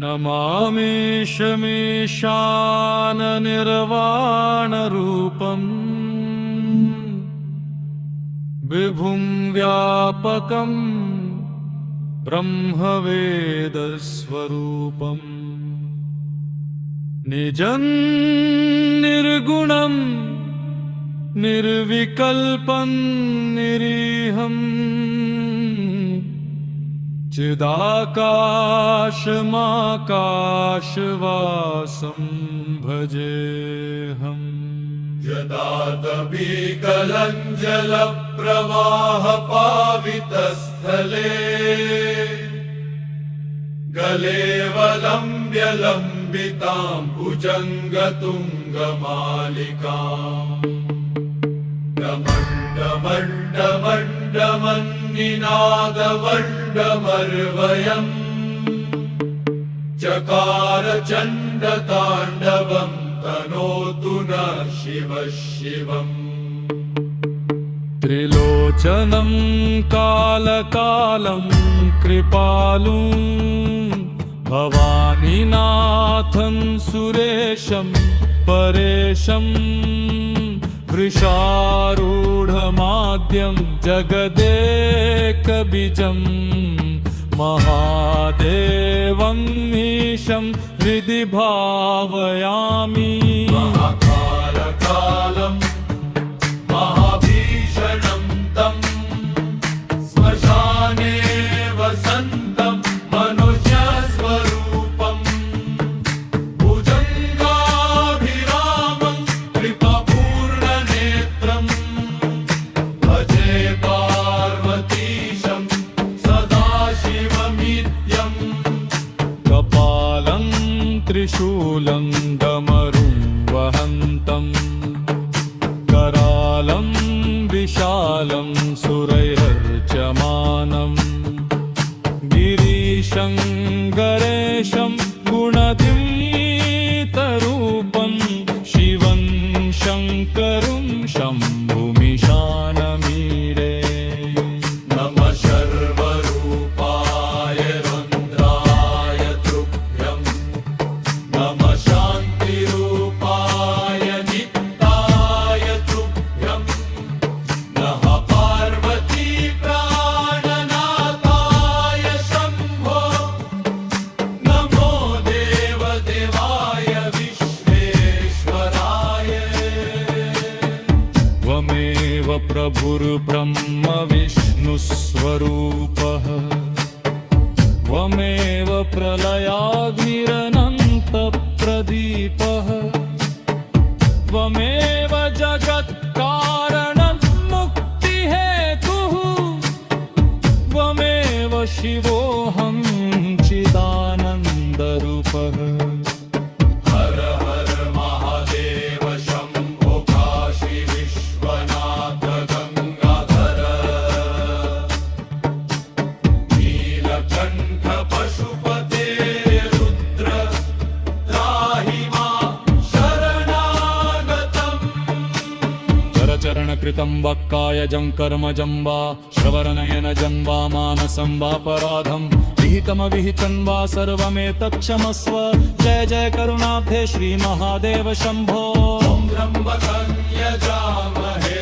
नमामि शमीशाननिर्वाणरूपम् विभुं व्यापकं ब्रह्मवेदस्वरूपम् निजं निर्गुणं निर्विकल्पं निरीहम् चिदाकाशमाकाशवासं भजेऽहम् यदातपीकलं जलप्रवाहपावितस्थले गलेवलम्ब्य लम्बितां भुजङ्गतुङ्गमालिकाम् डमण्डमण्डमण्डमन्निनादवण्डमर्वयम् चकार चण्डताण्डवं तनोतु नः शिवः शिवम् त्रिलोचनं कालकालं कृपालुं भवानीनाथं सुरेशं परेशं वृषारूढमाद्यं जगदेकबीजं महादेवं ईशं हृदि भावयामि महाकालकालं महाभीषणं तं श्मशाने वसन्तं मनुष्यस्वरूपं भुजङ्गाभिरामं कृपापूर्णनेत्रं भजे पार्वतीशं सदाशिवमित्यम् कपालं त्रिशूलं डमरुं वहन्तं करालं विशालं सुरैरर्चमानं गिरीशं गणेशं गुणतीतरूपं शिवं शङ्करं शम्भुमीशानमीडे नमः सर्वरूपाय रुद्राय तुभ्यं नमः शान्तिरूपाय नित्याय तुभ्यं नमः पार्वती प्राणनाथाय शम्भो नमो देवदेवाय विश्वेश्वराय त्वमेव प्रभुर्ब्रह्म विष्णुस्वरूपः त्वमेव प्रलयाद्भिरनन्तप्रदीपः त्वमेव जगत्कारणं मुक्तिहेतुः त्वमेव शिवोऽहं चिदानन्दरूपः हर हर महादेव शम्भो काशी विश्वनाथ गंगाधर नीलकण्ठ पशुपते रुद्र त्राहि मां शरणागतम् करचरणकृतं वक्कायजं कर्मजं वा श्रवणनयनजं वा मानसं वापराधं विहितमविहितं वा सर्वमेतत्क्षमस्व जय जय करुणाब्धे श्रीमहादेव शम्भो ॐ त्र्यम्बकं यजामहे